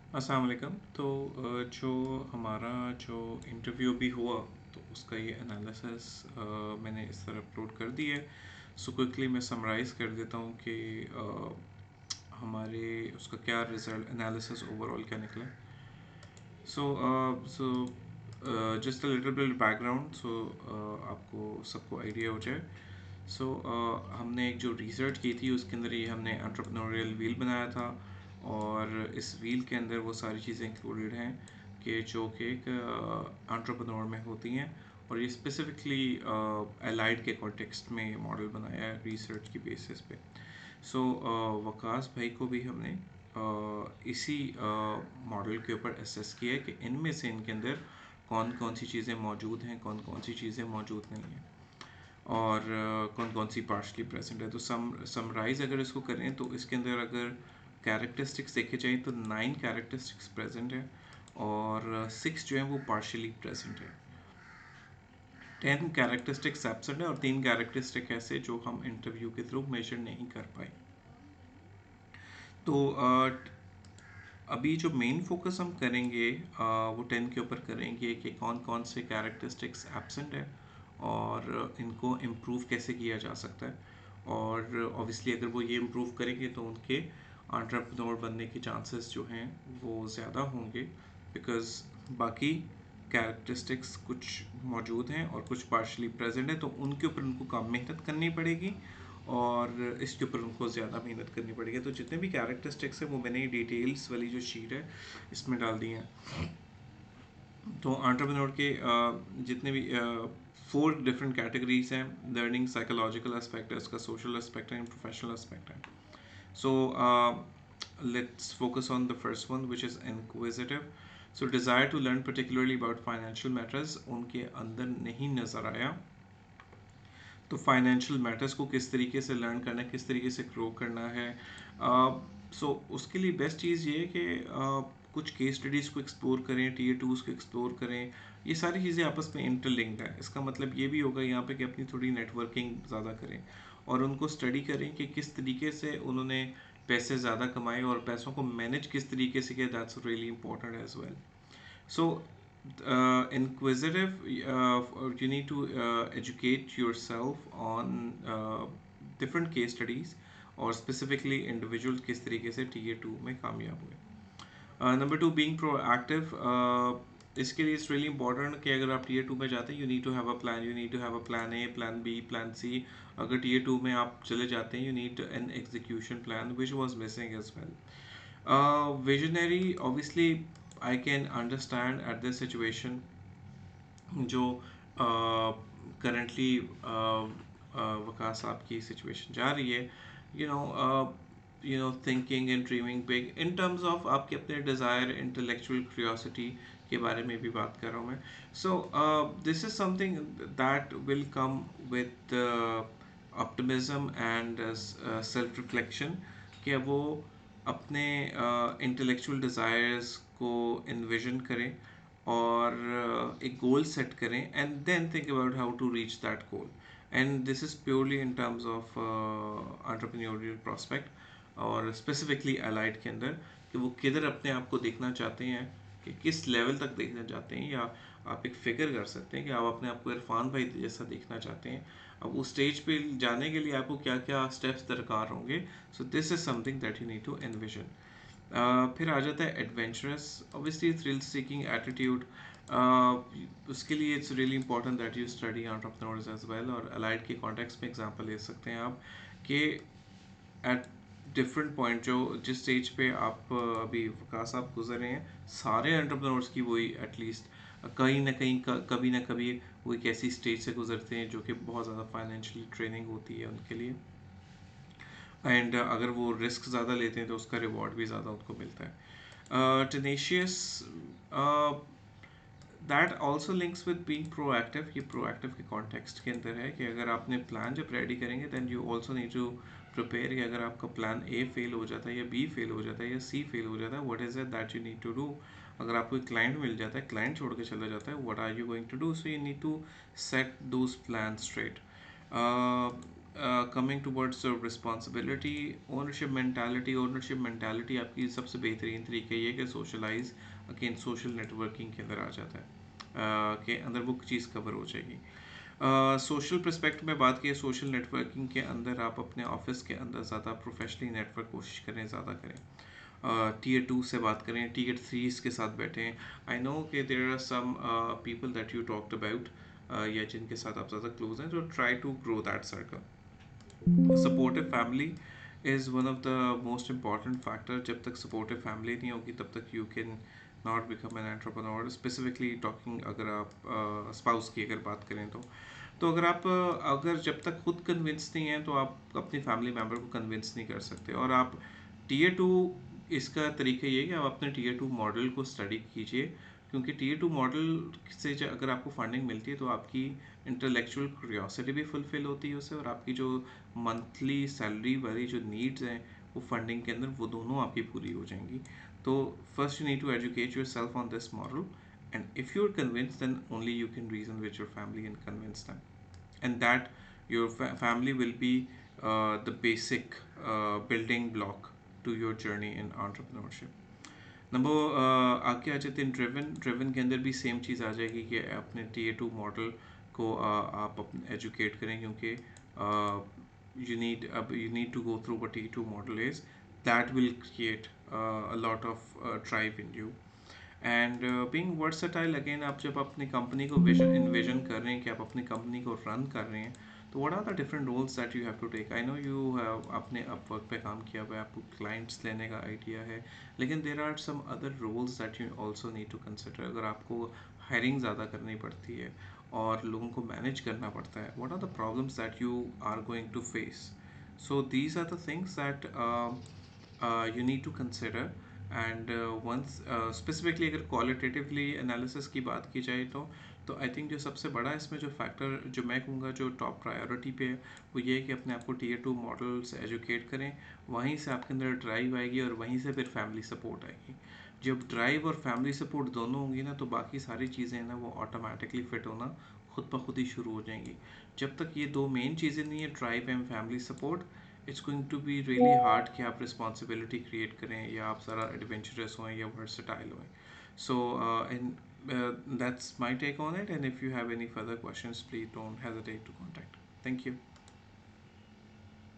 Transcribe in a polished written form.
अस्सलाम वालेकुम। तो जो हमारा जो इंटरव्यू भी हुआ, तो उसका ये एनालिसिस मैंने इस तरह अपलोड कर दी है। सो क्विकली मैं समराइज़ कर देता हूँ कि हमारे उसका क्या रिज़ल्ट एनालिसिस ओवरऑल क्या निकला। So just a little bit background, so आपको सबको आइडिया हो जाए। हमने एक जो रिसर्च की थी उसके अंदर ये हमने एंटरप्रेन्योरियल व्हील बनाया था, और इस व्हील के अंदर वो सारी चीज़ें इंक्लूडेड हैं कि जो कि एक एंटरप्रेन्योर में होती हैं, और ये स्पेसिफिकली एलाइड के कॉन्टेक्स्ट में मॉडल बनाया है रिसर्च की बेसिस पे। वकास भाई को भी हमने इसी मॉडल के ऊपर असेस किया है कि इनमें से इनके अंदर कौन कौन सी चीज़ें मौजूद हैं, कौन कौन सी चीज़ें मौजूद नहीं हैं, और कौन कौन सी पार्शली प्रेजेंट है। तो समराइज अगर इसको करें तो इसके अंदर अगर कैरेक्टरिस्टिक्स देखे जाए तो 9 कैरेक्टरिस्टिक्स प्रेजेंट है, और 6 जो है वो पार्शली प्रेजेंट है। 10 कैरेक्टरिस्टिक्स एब्सेंट है, और 3 कैरेक्टरिस्टिक ऐसे जो हम इंटरव्यू के थ्रू मेजर नहीं कर पाए। तो अभी जो मेन फोकस हम करेंगे वो 10 के ऊपर करेंगे कि कौन कौन से कैरेक्टरिस्टिक्स एब्सेंट है, और इनको इम्प्रूव कैसे किया जा सकता है। और ऑब्वियसली अगर वो ये इम्प्रूव करेंगे तो उनके एंटरप्रेन्योर बनने के चांसेस जो हैं वो ज़्यादा होंगे, बिकॉज बाकी कैरेक्टरिस्टिक्स कुछ मौजूद हैं और कुछ पार्शली प्रेजेंट है, तो उनके ऊपर उनको कम मेहनत करनी पड़ेगी, और इसके ऊपर उनको ज़्यादा मेहनत करनी पड़ेगी। तो जितने भी कैरेक्टरिस्टिक्स हैं वो मैंने डिटेल्स वाली जो शीट है इसमें डाल दी हैं। तो एंटरप्रेन्योर के जितने भी 4 डिफरेंट कैटेगरीज हैं, लर्निंग, साइकोलॉजिकल एस्पेक्ट है, उसका सोशल एस्पेक्ट है, प्रोफेशनल एस्पेक्ट है। सो let's focus on the first one, which is inquisitive. So desire to learn particularly about financial matters उनके अंदर नहीं नज़र आया। तो फाइनेंशियल मैटर्स को किस तरीके से लर्न करना है, किस तरीके से ग्रो करना है, उसके लिए बेस्ट चीज़ ये है कि कुछ केस स्टडीज़ को एक्सप्लोर करें, टीयर टूज़ को एक्सप्लोर करें। ये सारी चीज़ें आपस में इंटरलिंक्ड है। इसका मतलब ये भी होगा यहाँ पे कि अपनी थोड़ी नेटवर्किंग ज़्यादा करें, और उनको स्टडी करें कि किस तरीके से उन्होंने पैसे ज़्यादा कमाए और पैसों को मैनेज किस तरीके से किया। That's really important as well. So, inquisitive, you need to educate yourself on different case studies, और specifically individuals किस तरीके से tier 2 में कामयाब हुए। Number 2, being proactive. इसके लिए इट्स रियली इंपॉर्टेंट कि अगर आप टीयर 2 में जाते हैं, you need to have a plan, you need to have a plan A, plan B, plan C. अगर टीयर 2 में आप चले जाते हैं, you need an execution plan, which was missing as well. Visionary, obviously, I can understand at this situation जो currently Waqas साहब की situation जा रही है, you know thinking and dreaming big in terms of आपके अपने डिज़ायर, इंटेलेक्चुअल क्यूरियोसिटी के बारे में भी बात कर रहा हूँ मैं। सो this is something that will come with optimism and self reflection, कि वो अपने इंटेलेक्चुअल डिज़ायर्स को इन्विजन करें, और एक गोल सेट करें, and then think about how to reach that goal. And this is purely in terms of entrepreneurial prospect, और specifically allied के अंदर, कि वो किधर अपने आप को देखना चाहते हैं, कि किस लेवल तक देखना चाहते हैं, या आप एक फिगर कर सकते हैं कि आप अपने आप को इरफान भाई जैसा देखना चाहते हैं। अब उस स्टेज पे जाने के लिए आपको क्या क्या स्टेप्स दरकार होंगे। So this is something that you need to envision. फिर आ जाता है adventurous, obviously thrill seeking attitude. उसके लिए it's really important that you study entrepreneurs as well, और अलाइड के कॉन्टेक्स्ट में एग्जांपल ले सकते हैं आप, कि एट डिफरेंट पॉइंट जो जिस स्टेज पे आप अभी वकास आप गुजर रहे हैं, सारे एंटरप्रेन्योर्स की वही एटलीस्ट कहीं ना कहीं कभी ना कभी वो एक ऐसी स्टेज से गुजरते हैं जो कि बहुत ज़्यादा फाइनेंशियली ट्रेनिंग होती है उनके लिए, एंड अगर वो रिस्क ज़्यादा लेते हैं तो उसका रिवॉर्ड भी ज़्यादा उनको मिलता है। Tenacious, that also links with being proactive. ये प्रोएक्टिव के कॉन्टेक्स्ट के अंदर है, कि अगर आपने प्लान जब रेडी करेंगे, then you also need to prepare, कि अगर आपका प्लान ए फेल हो जाता है, या बी फेल हो जाता है, या सी फेल हो जाता है, what is it that you need to do. अगर आपको एक क्लाइंट मिल जाता है, क्लाइंट छोड़ के चला जाता है, what are you going to do. So you need to set those plan straight. Coming towards responsibility, ownership mentality आपकी सबसे बेहतरीन तरीके ये कि सोशलाइज अगेन सोशल नेटवर्किंग के अंदर आ जाता है, के अंदर वो चीज़ कवर हो जाएगी। सोशल पर्सपेक्ट में बात की, सोशल नेटवर्किंग के अंदर आप अपने ऑफिस के अंदर ज़्यादा प्रोफेशनली नेटवर्क कोशिश करें, ज़्यादा करें। टीयर टू से बात करें, टीयर थ्रीज के साथ बैठें। आई नो कि there are some people that you talked about, या जिनके साथ आप ज़्यादा क्लोज हैं, तो try to grow that circle. Supportive family is one of the most important factor. जब तक सपोर्टिव फैमिली नहीं होगी तब तक you can not become an entrepreneur, specifically talking अगर आप स्पाउस की अगर बात करें तो अगर आप अगर जब तक खुद कन्विंस नहीं हैं तो आप अपनी फैमिली मेम्बर को कन्विंस नहीं कर सकते। और आप टीयर टू, इसका तरीका ये है कि आप अपने टीयर टू मॉडल को स्टडी कीजिए, क्योंकि टीयर टू मॉडल से अगर आपको फंडिंग मिलती है तो आपकी इंटेलेक्चुअल क्यूरियोसिटी भी फुलफिल होती है उससे, और आपकी जो मंथली सैलरी वाली जो नीड्स हैं वो फंडिंग के अंदर वो दोनों आपकी पूरी हो जाएंगी। तो first you need to educate yourself on this model, and if you're convinced then only you can reason with your family and convince them, and that your family will be the basic building block to your journey in entrepreneurship. Number आगे आ जाते हैं driven. Driven के अंदर भी same चीज़ आ जाएगी कि अपने T A to model को आप अपने एजुकेट करें, क्योंकि you need to go through what T2 model is. That will create a lot of drive in you. And being versatile, again आप जब अपनी कंपनी को विजन इन्विजन कर रहे हैं कि आप अपनी कंपनी को रन कर रहे हैं, तो what are the different roles that you have to take. I know you have अपने अपवर्क पे काम किया हुआ है, आपको क्लाइंट्स लेने का आइडिया है, लेकिन there are some other roles that you also need to consider. अगर आपको हायरिंग ज़्यादा करनी पड़ती है और लोगों को मैनेज करना पड़ता है, what are the problems that you are going to face. So these are the things that you need to consider. And once specifically अगर क्वालिटेटिवली एनालिसिस की बात की जाए तो आई थिंक जो सबसे बड़ा इसमें जो फैक्टर जो मैं कहूँगा जो टॉप प्रायोरिटी पे है वो ये है कि अपने आप को टीयर टू मॉडल से एजुकेट करें। वहीं से आपके अंदर ड्राइव आएगी और वहीं से फिर फैमिली सपोर्ट आएगी। जब ड्राइव और फैमिली सपोर्ट दोनों होंगी ना तो बाकी सारी चीज़ें ना वो ऑटोमेटिकली फिट होना खुद ब खुद ही शुरू हो जाएंगी। जब तक ये दो मेन चीज़ें नहीं है, drive and family support, it's going to be really hard कि आप रिस्पॉन्सिबिलिटी क्रिएट करें या आप ज़रा एडवेंचरस हों या वर्सटाइल हों। So that's my take on it, and if you have any further questions please don't hesitate to contact. Thank you.